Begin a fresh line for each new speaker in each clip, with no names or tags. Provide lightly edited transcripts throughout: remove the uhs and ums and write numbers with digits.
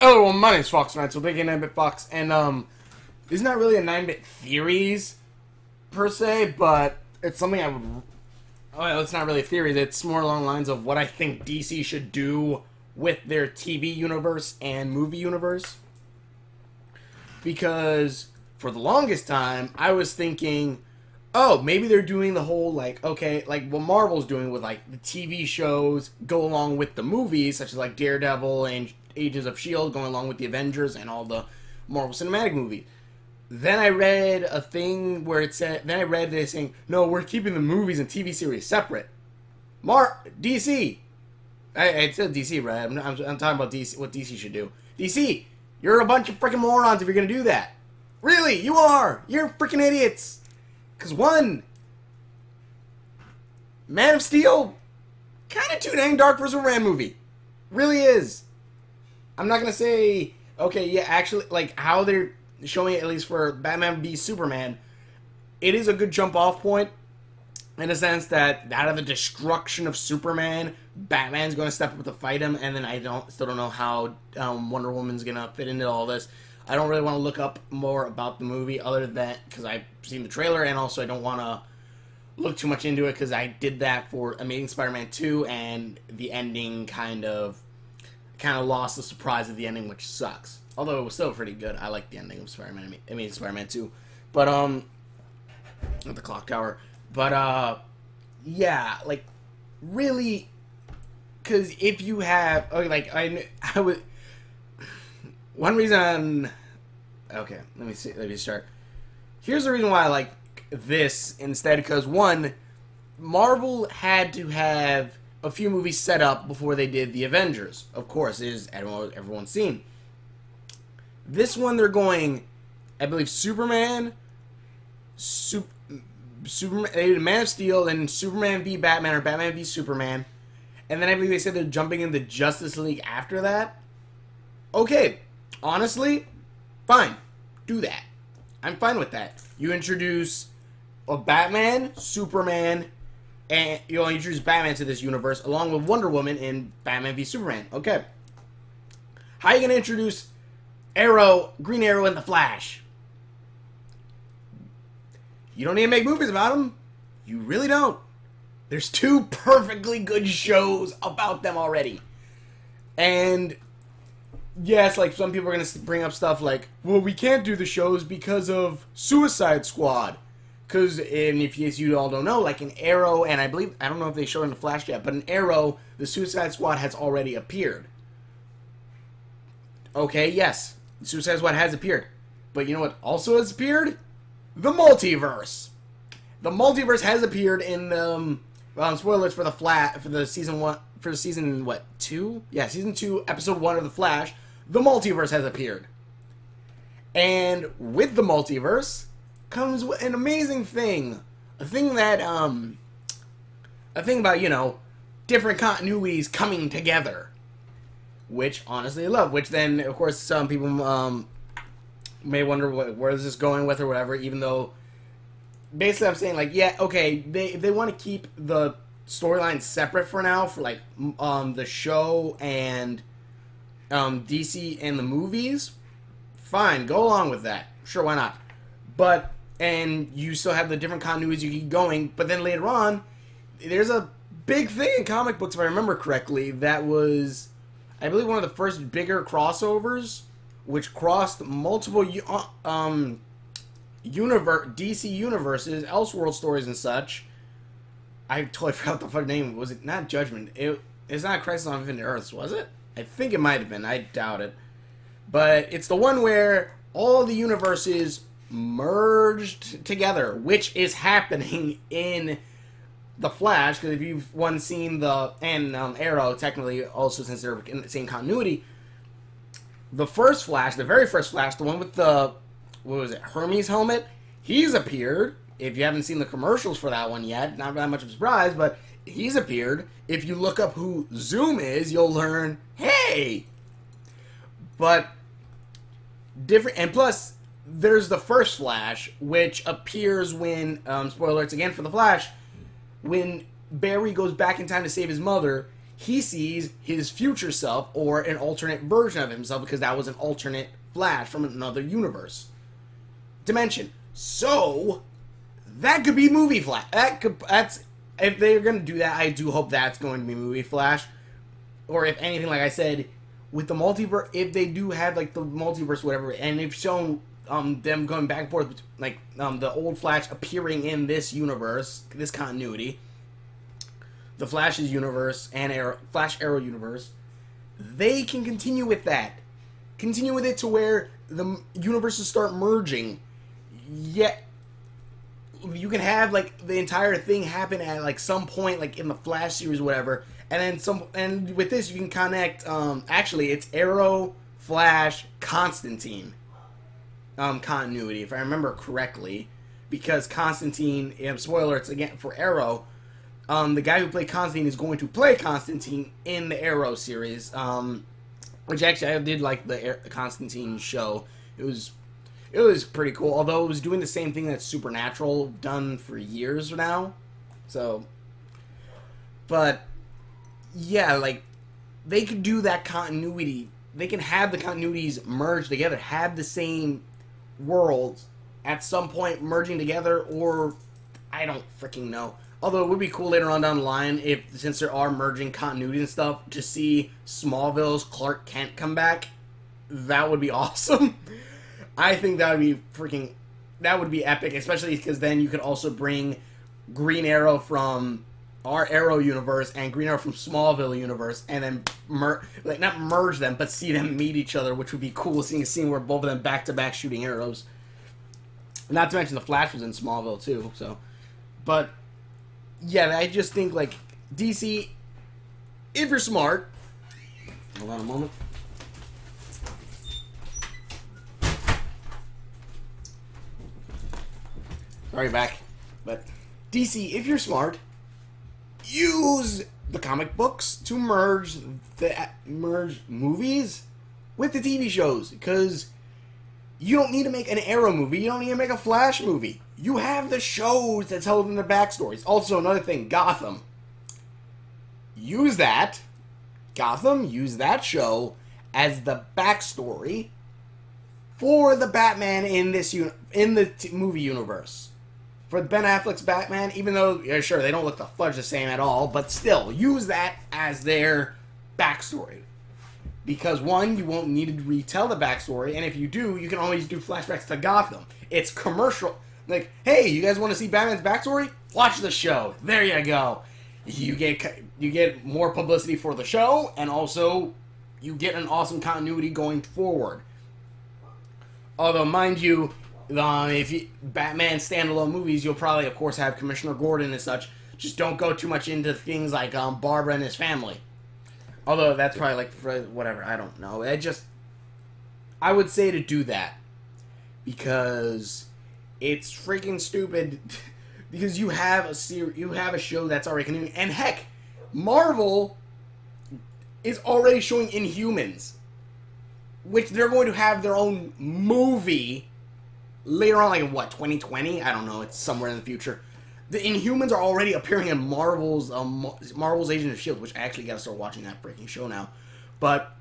Oh, well, my name's Fox Knight, so big 9-bit Fox, and this is not really a 9-bit theories per se, but it's something I would. Oh, well, it's not really a theory. It's more along the lines of what I think DC should do with their TV universe and movie universe. Because for the longest time, I was thinking, oh, maybe they're doing the whole like, okay, like what Marvel's doing with like the TV shows go along with the movies, such as like Daredevil and Agents of S.H.I.E.L.D. going along with the Avengers and all the Marvel Cinematic movies. Then I read a thing where it said, then I read this saying, no, we're keeping the movies and TV series separate. DC. I said DC, right? I'm talking about DC, what DC should do. DC, you're a bunch of freaking morons if you're going to do that. Really, you are. You're freaking idiots. Because one, Man of Steel, kind of too dang dark for a Superman movie. Really is. I'm not going to say, okay, yeah, actually, like, how they're showing it, at least for Batman v Superman, it is a good jump-off point, in a sense that out of the destruction of Superman, Batman's going to step up to fight him, and then I still don't know how Wonder Woman's going to fit into all this. I don't really want to look up more about the movie other than that, because I've seen the trailer, and also I don't want to look too much into it, because I did that for Amazing Spider-Man 2, and the ending kind of lost the surprise of the ending, which sucks. Although it was still pretty good. I like the ending of Spider-Man, Amazing Spider-Man 2. But, at the Clock Tower. But, yeah, like, really, because if you have, okay, like, I would, one reason, okay, let me start. Here's the reason why I like this instead, because one, Marvel had to have a few movies set up before they did the Avengers. Of course, it is everyone's seen. This one, they're going, I believe, Superman, they did Man of Steel, then Superman v Batman, or Batman v Superman, and then I believe they said they're jumping into Justice League after that. Okay, honestly, fine, do that. I'm fine with that. You introduce a Batman, Superman, and you introduce Batman to this universe along with Wonder Woman in Batman v Superman. Okay. How are you going to introduce Arrow, Green Arrow, and the Flash? You don't need to make movies about them. You really don't. There's two perfectly good shows about them already. And yes, like some people are going to bring up stuff like, well, we can't do the shows because of Suicide Squad. Because, and if you all don't know, like an Arrow, and I believe, I don't know if they showed in the Flash yet, but an Arrow, the Suicide Squad has already appeared. Okay, yes, the Suicide Squad has appeared. But you know what also has appeared? The multiverse. The multiverse has appeared in the, spoilers for the season 1, for season, what, 2? Yeah, season 2, episode 1 of The Flash. The multiverse has appeared. And with the multiverse comes an amazing thing. A thing that, a thing about, you know, different continuities coming together. Which, honestly, I love. Which then, of course, some people, may wonder where is this going with or whatever, even though, basically I'm saying, like, yeah, okay, if they want to keep the storyline separate for now, for, like, the show and, DC and the movies, fine, go along with that. Sure, why not? But, and you still have the different continuities you keep going, but then later on, there's a big thing in comic books, if I remember correctly, that was, I believe, one of the first bigger crossovers, which crossed multiple DC universes, Elseworld stories and such. I totally forgot the fucking name. Was it not Judgment? It's not Crisis on Infinite Earths, was it? I think it might have been. I doubt it. But it's the one where all the universes merged together, which is happening in The Flash, because if you've seen the, and Arrow, technically, also, since they're in the same continuity, the first Flash, the very first Flash, the one with the, what was it, Hermes helmet, he's appeared. If you haven't seen the commercials for that one yet, not that much of a surprise, but he's appeared. If you look up who Zoom is, you'll learn, hey! But, different, and plus, there's the first Flash, which appears when, spoiler alerts again for the Flash, when Barry goes back in time to save his mother, he sees his future self or an alternate version of himself because that was an alternate Flash from another universe dimension. So that could be movie Flash. That's if they're gonna do that. I do hope that's going to be movie Flash, or if anything, like I said, with the multiverse, if they do have like the multiverse, whatever, and they've shown them going back and forth, like the old Flash appearing in this universe, this continuity, the Flash's universe and Flash Arrow universe, they can continue with that. Continue with it to where the universes start merging. Yet you can have like the entire thing happen at like some point, like in the Flash series, or whatever, and then and with this you can connect. Actually, it's Arrow, Flash, Constantine continuity, if I remember correctly, because Constantine. Spoiler, it's again for Arrow. The guy who played Constantine is going to play Constantine in the Arrow series. Which actually I did like the Constantine show. It was pretty cool. Although it was doing the same thing that Supernatural done for years now. So, but yeah, like they could do that continuity. They can have the continuities merge together, have the same worlds at some point merging together, or I don't freaking know. Although it would be cool later on down the line, if since there are merging continuity and stuff, to see Smallville's Clark Kent come back. That would be awesome. I think that would be that would be epic, especially because then you could also bring Green Arrow from our Arrow universe and Green Arrow from Smallville universe, and then not merge them, but see them meet each other, which would be cool, seeing a scene where both of them back-to-back shooting arrows. Not to mention the Flash was in Smallville too, so. But yeah, I just think, like, DC, if you're smart... Hold on a moment. Sorry, back. But DC, if you're smart, use the comic books to merge movies with the TV shows. Because you don't need to make an Arrow movie. You don't need to make a Flash movie. You have the shows that tell them their backstories. Also, another thing, Gotham. Use that. Gotham, use that show as the backstory for the Batman in this movie universe. For Ben Affleck's Batman, even though, yeah, sure, they don't look the fudge the same at all, but still, use that as their backstory. Because, one, you won't need to retell the backstory, and if you do, you can always do flashbacks to Gotham. It's commercial. Like, hey, you guys want to see Batman's backstory? Watch the show. There you go. You get more publicity for the show, and also you get an awesome continuity going forward. Although, mind you, Batman standalone movies, you'll probably, of course, have Commissioner Gordon and such. Just don't go too much into things like Barbara and his family. Although that's probably like whatever. I don't know. I would say to do that because it's freaking stupid. Because you have a show that's already continuing, and heck, Marvel is already showing Inhumans, which they're going to have their own movie later on, like in what, 2020? I don't know. It's somewhere in the future. The Inhumans are already appearing in Marvel's Agents of S.H.I.E.L.D., which I actually gotta start watching that freaking show now. But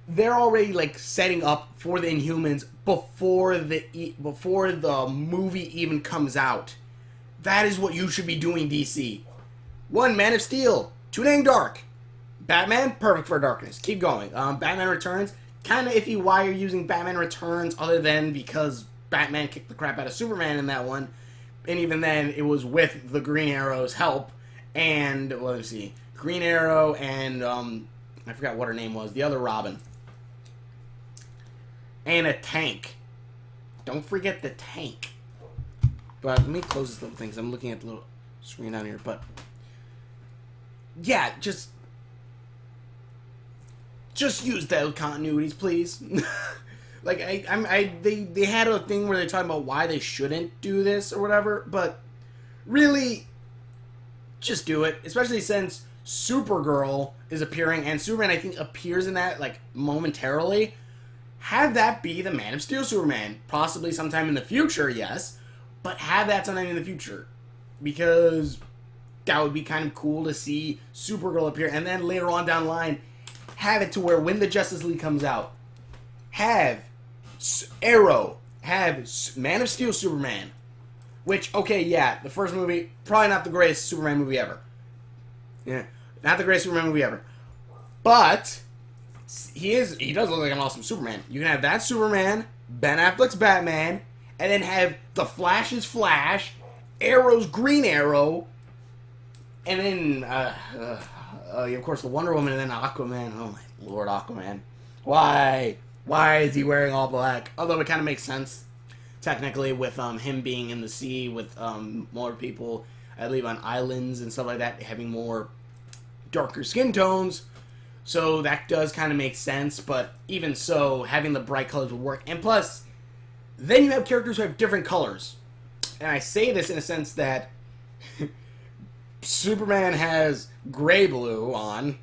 they're already like setting up for the Inhumans before the movie even comes out. That is what you should be doing, DC. 1, Man of Steel. 2, Dang Dark. Batman, perfect for Darkness. Keep going. Batman Returns, kind of iffy why you're using Batman Returns, other than because Batman kicked the crap out of Superman in that one. And even then, it was with the Green Arrow's help. And, well, let's see. Green Arrow and, I forgot what her name was. The other Robin. And a tank. Don't forget the tank. But let me close this little thing, because I'm looking at the little screen down here. But, yeah, just use those continuities, please. Like, they had a thing where they're talking about why they shouldn't do this or whatever, but really, just do it. Especially since Supergirl is appearing, and Superman, I think, appears in that, like, momentarily. Have that be the Man of Steel Superman. Possibly sometime in the future, yes, but have that sometime in the future. Because that would be kind of cool to see Supergirl appear, and then later on down the line, have it to where when the Justice League comes out, have Arrow, have Man of Steel Superman, which, okay, yeah, the first movie, probably not the greatest Superman movie ever. Yeah, not the greatest Superman movie ever. But he does look like an awesome Superman. You can have that Superman, Ben Affleck's Batman, and then have the Flash's Flash, Arrow's Green Arrow, and then of course the Wonder Woman, and then Aquaman. Oh my Lord, Aquaman! Why is he wearing all black? Although it kind of makes sense technically with him being in the sea with more people, I believe, on islands and stuff like that, having more darker skin tones. So that does kind of make sense, but even so, having the bright colors would work. And plus, then you have characters who have different colors. And I say this in a sense that Superman has gray blue on.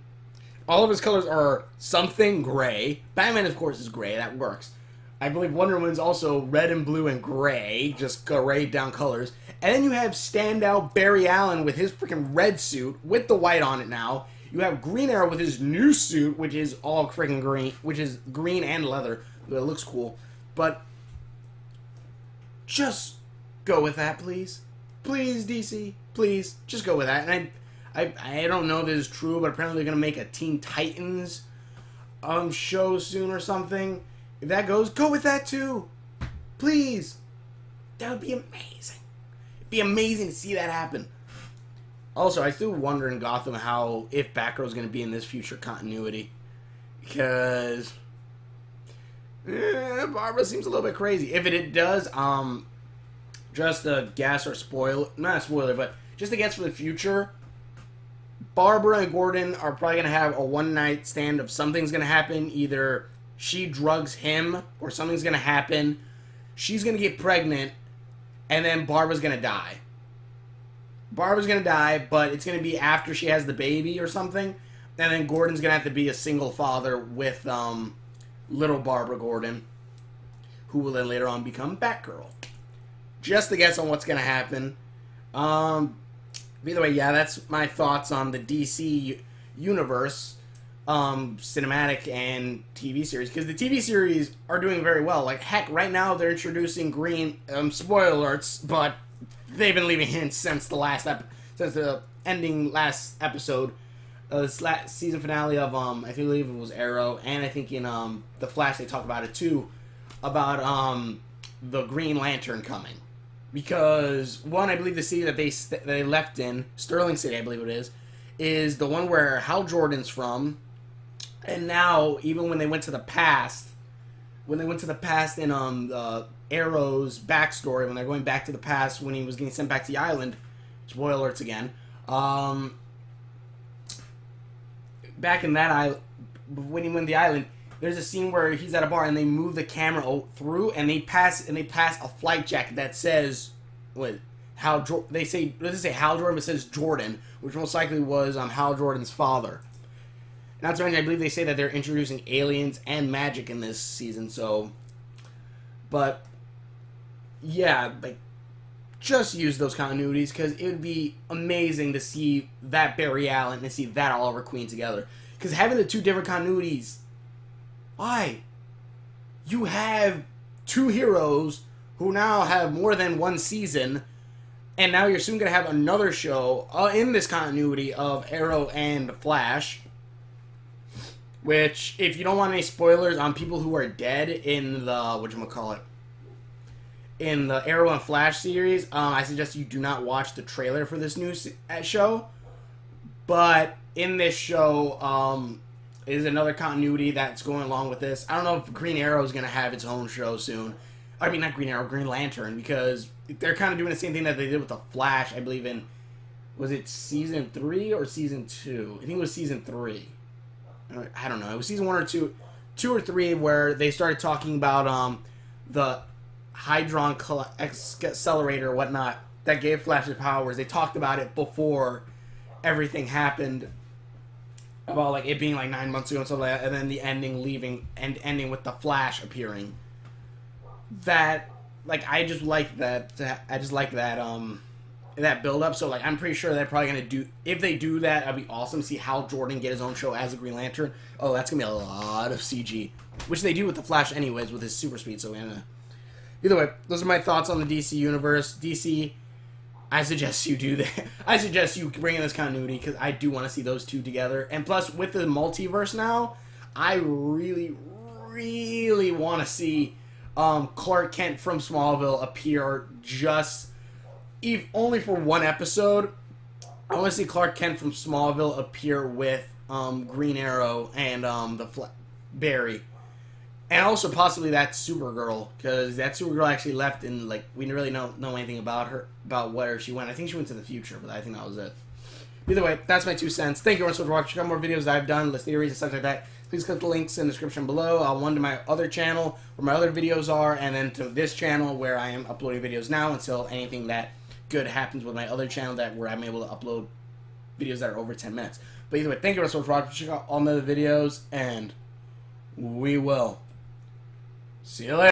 All of his colors are something gray. Batman, of course, is gray. That works. I believe Wonder Woman's also red and blue and gray, just grayed down colors. And then you have standout Barry Allen with his freaking red suit with the white on it now. You have Green Arrow with his new suit, which is all freaking green, which is green and leather. It looks cool. But just go with that, please. Please, DC. Please, just go with that. And I don't know if this is true, but apparently they're going to make a Teen Titans show soon or something. If that goes, go with that too. Please. That would be amazing. It'd be amazing to see that happen. Also, I still wonder in Gotham if Batgirl's going to be in this future continuity. Because Barbara seems a little bit crazy. If it does, just a guess or spoiler, not a spoiler, but just a guess for the future, Barbara and Gordon are probably going to have a one-night stand of something's going to happen. Either she drugs him or something's going to happen. She's going to get pregnant, and then Barbara's going to die. Barbara's going to die, but it's going to be after she has the baby or something. And then Gordon's going to have to be a single father with little Barbara Gordon, who will then later on become Batgirl. Just a guess on what's going to happen. Either way, yeah, that's my thoughts on the DC universe, cinematic and TV series. Because the TV series are doing very well. Like, heck, right now they're introducing Green, spoiler alerts, but they've been leaving hints since the ending last episode, this last season finale of I believe it was Arrow, and I think in the Flash they talk about it too, about the Green Lantern coming, because one, I believe the city that they left in, Sterling City, I believe it is the one where Hal Jordan's from, and now even when they went to the past, in Arrow's backstory, when they're going back to the past when he was getting sent back to the island, spoiler alerts again, back in that when he went to the island, there's a scene where he's at a bar and they move the camera through and they pass a flight jacket that says they say Hal Jordan, but it says Jordan, which most likely was Hal Jordan's father. Not to mention, I believe they say that they're introducing aliens and magic in this season, so, but yeah, like, just use those continuities, because it would be amazing to see that Barry Allen and to see that Oliver Queen together. Because having the two different continuities, why? You have two heroes who now have more than one season, and now you're soon going to have another show in this continuity of Arrow and Flash, which, if you don't want any spoilers on people who are dead in the, in the Arrow and Flash series, I suggest you do not watch the trailer for this new show. But in this show, is another continuity that's going along with this. I don't know if Green Arrow is going to have its own show soon. I mean, not Green Arrow, Green Lantern, because they're kind of doing the same thing that they did with the Flash, I believe in, was it season 3 or season 2? I think it was season 3. I don't know. It was season 1 or 2 or 3, where they started talking about the Hadron Accelerator or whatnot that gave Flash his powers. They talked about it before everything happened, about like it being like 9 months ago and stuff like that, and then the ending with the Flash appearing. That, like, I just like that that build up. So like I'm pretty sure they're probably gonna do, if they do that, that'd be awesome. See Hal Jordan get his own show as a Green Lantern. Oh, that's gonna be a lot of CG, which they do with the Flash anyways with his super speed. So either way, those are my thoughts on the DC universe. DC, I suggest you do that. I suggest you bring in this continuity because I do want to see those two together. And plus, with the multiverse now, I really, really want to see Clark Kent from Smallville appear just, if only for one episode. I want to see Clark Kent from Smallville appear with Green Arrow and Barry. And also possibly that Supergirl, because that Supergirl actually left and like we didn't really know anything about her, about where she went. I think she went to the future, but I think that was it. Either way, that's my 2 cents. Thank you very much for watching. Check out more videos that I've done, list theories and stuff like that. Please click the links in the description below. One to my other channel where my other videos are, and then to this channel where I am uploading videos now until anything that good happens with my other channel where I'm able to upload videos that are over 10 minutes. But either way, thank you very much for watching. Check out all my other videos, and we will see you later.